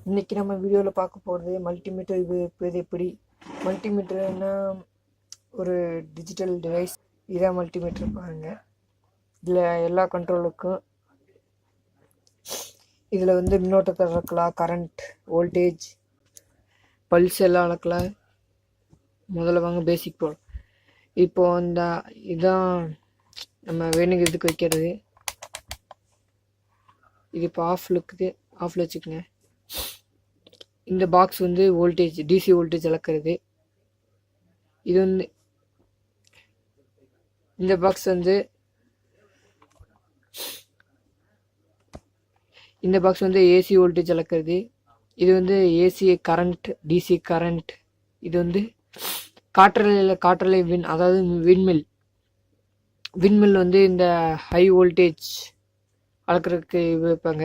இன்றைக்கி நம்ம வீடியோவில் பார்க்க போகிறது மல்டிமீட்டர். இது எப்படி மல்டிமீட்டர்னா ஒரு டிஜிட்டல் டிவைஸ். இதான் மல்டிமீட்டர் பாருங்கள். இதில் எல்லா கண்ட்ரோலுக்கும் இதில் வந்து மின்னோட்டத்தை அளக்கலாம், கரண்ட், வோல்டேஜ், பல்ஸ் எல்லாம் அளக்கலாம். முதல்ல வாங்க பேசிக் போகலாம். இப்போது இதான் நம்ம வேணுங்கிறதுக்கு வைக்கிறது. இது இப்போ ஆஃபில் வச்சுக்கோங்க. இந்த பாக்ஸ் வந்து வோல்டேஜ், டிசி வோல்டேஜ் அளக்கிறது. இது வந்து இந்த பாக்ஸ் வந்து ஏசி வோல்டேஜ் அளக்கிறது. இது வந்து ஏசி கரண்ட், டிசி கரண்ட். இது வந்து காற்றலை அதாவது விண்மில் வந்து இந்த ஹை வோல்டேஜ் அளக்கிறதுக்கு வைப்பாங்க.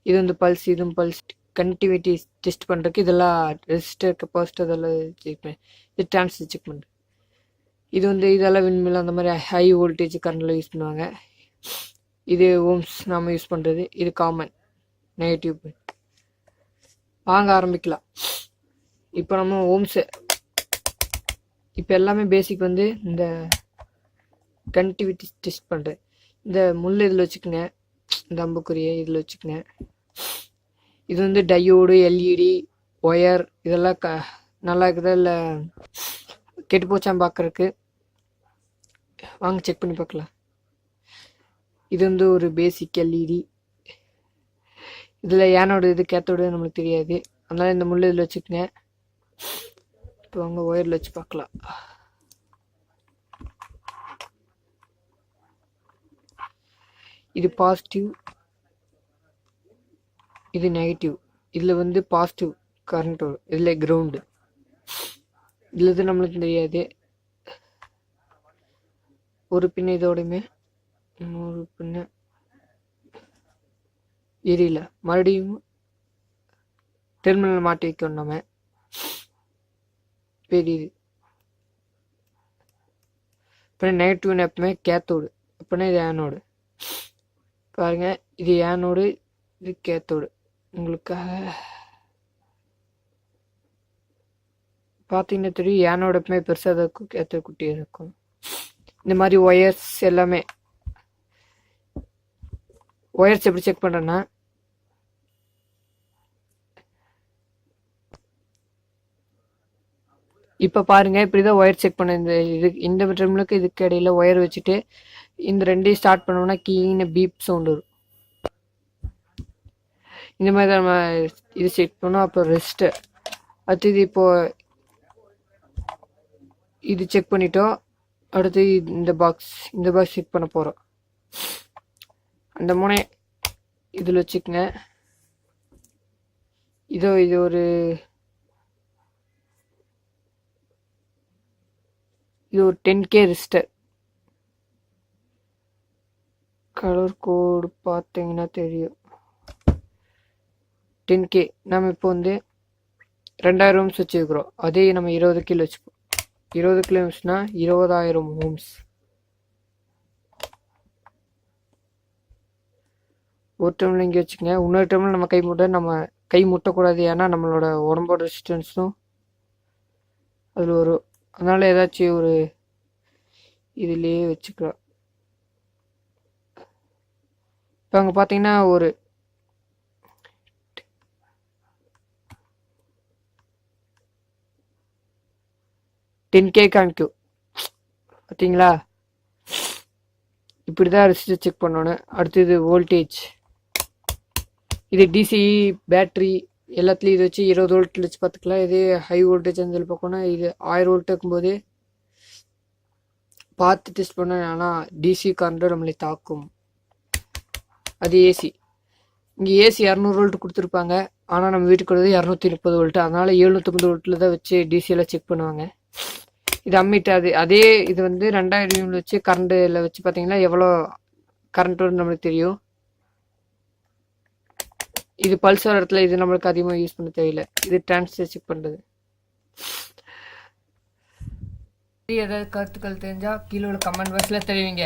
இது வந்து பல்ஸ், இதுவும் பல்ஸ், கனெக்டிவிட்டி டெஸ்ட் பண்ணுறதுக்கு இதெல்லாம் ரெசிஸ்டர், கெப்பாசிட்டர் இதெல்லாம் செக் பண்ணி, இது டிரான்சிஸ்டர் செக் பண்ணுறது. இது வந்து இதெல்லாம் விண்மில் அந்த மாதிரி ஹை வோல்டேஜ் கரண்டில் யூஸ் பண்ணுவாங்க. இது ஓம்ஸ் நாம் யூஸ் பண்ணுறது. இது காமன், நெகட்டிவ். வாங்க ஆரம்பிக்கலாம். இப்போ நம்ம ஓம்ஸு இப்போ எல்லாமே பேசிக் வந்து இந்த கனெக்டிவிட்டி டெஸ்ட் பண்ணுறது. இந்த முள் இதில் வச்சுக்கோங்க, இந்த அம்புக்குரிய இதில் வச்சுக்கோங்க. இது வந்து டயோடு, எல்இடி, ஒயர் இதெல்லாம் நல்லா இருக்குதா இல்லை கெட்டு போச்சான்னு பார்க்குறக்கு. வாங்க செக் பண்ணி பார்க்கலாம். இது வந்து ஒரு பேசிக் எல்இடி. இதில் ஏனோட இது கேத்தோடு நம்மளுக்கு தெரியாது, அதனால் இந்த முள் இதில் வச்சுக்கோங்க. இப்போ வாங்க ஒயரில் வச்சு பார்க்கலாம். இது பாசிட்டிவ், இது நெகட்டிவ். இதில் வந்து பாசிட்டிவ் கரண்ட் வரும், இதில் கிரவுண்டு. இதில் இது நம்மளுக்கு தெரியாது. ஒரு பின்ன இதோடையுமே இன்னொரு பின்ன எரியல. மறுபடியும் டெர்மினல் மாட்டி வைக்கணும் நம்ம. பெரியது இப்போ நெகட்டிவ்னு எப்பவுமே கேத்தோடு, அப்படின்னா இது ஆனோடு. பாருங்க, இது ஆனோடு, இது கேத்தோடு. உங்களுக்காக பார்த்தீங்கன்னா தெரியும், ஏனோட எப்பவுமே பெருசாக இருக்கும், கேத்தோடு குட்டியாக இருக்கும். இந்த மாதிரி ஒயர்ஸ் எல்லாமே ஒயர்ஸ் எப்படி செக் பண்ணுறேன்னா, இப்போ பாருங்கள், இப்படி தான் ஒயர் செக் பண்ண. இந்த டெர்மினலுக்கு இதுக்கு இடையில ஒயர் வச்சுட்டு இந்த ரெண்டையும் ஸ்டார்ட் பண்ணோம்னா கீழே பீப் சவுண்ட் வரும். இந்த மாதிரி தான் நம்ம இது செக் பண்ணோம். அப்புறம் ரெஸ்ட்டு அடுத்தது இப்போது இது செக் பண்ணிட்டோம். அடுத்து இந்த பாக்ஸ் செக் பண்ண போகிறோம். அந்த முனை இதில் வச்சுக்கோங்க. இது ஒரு 10K ரெசிஸ்டர். கலர் கோடு பார்த்தீங்கன்னா தெரியும், 10K. நம்ம இப்போ வந்து 2000 ஓம்ஸ் வச்சுருக்கிறோம். அதே நம்ம 20 கிலோ வச்சுப்போம். 20 கிலோ ஓம்ஸ்னா 20,000 ஓம்ஸ். ஒரு டைமில் இங்கே வச்சுக்கோங்க. இன்னொரு டைமில் நம்ம கை முட்டக்கூடாது, ஏன்னா நம்மளோட உடம்போட ரெசிஸ்டன்ஸும் அதில் வரும். அதனால் ஏதாச்சும் ஒரு இதுலேயே வச்சுக்கலாம். இப்போ அங்கே பார்த்தீங்கன்னா ஒரு 10K காமிக்கும். பார்த்தீங்களா? இப்படி தான் ரெசிஸ்டர் செக் பண்ணணும். அடுத்தது வோல்டேஜ். இது டிசி பேட்ரி எல்லாத்துலேயும் இது வச்சு 20 வோல்ட் வச்சு பார்த்துக்கலாம். இது ஹை வோல்டேஜ் சொல்லி பார்க்கணும். இது 1000 வோல்ட் இருக்கும்போது பார்த்து டெஸ்ட் பண்ண. ஆனால் டிசி கரண்ட்டு நம்மளை தாக்கும். அது ஏசி. இங்கே ஏசி 200 வோல்ட் கொடுத்துருப்பாங்க, ஆனால் நம்ம வீட்டுக்கு வருது 230 வோல்ட். அதனால் 750 வோல்ட்டில் தான் வச்சு டிசியெல்லாம் செக் பண்ணுவாங்க. இது அம்மிட்டு அதே இது வந்து 2000 யூனிட் வச்சு கரண்ட்டில் வச்சு பார்த்தீங்கன்னா எவ்வளோ கரண்ட் வரும்னு நம்மளுக்கு தெரியும். இது பல்ஸ் வர இடத்துல இது நம்மளுக்கு அதிகமாக யூஸ் பண்ண தேவையில்லை. இது டிரான்சிஸ்டர் செக் பண்ணுறது. ஏதாவது கருத்துக்கள் தெரிஞ்சால் கீழே கமெண்ட் பாக்ஸில் தெரிவிங்க.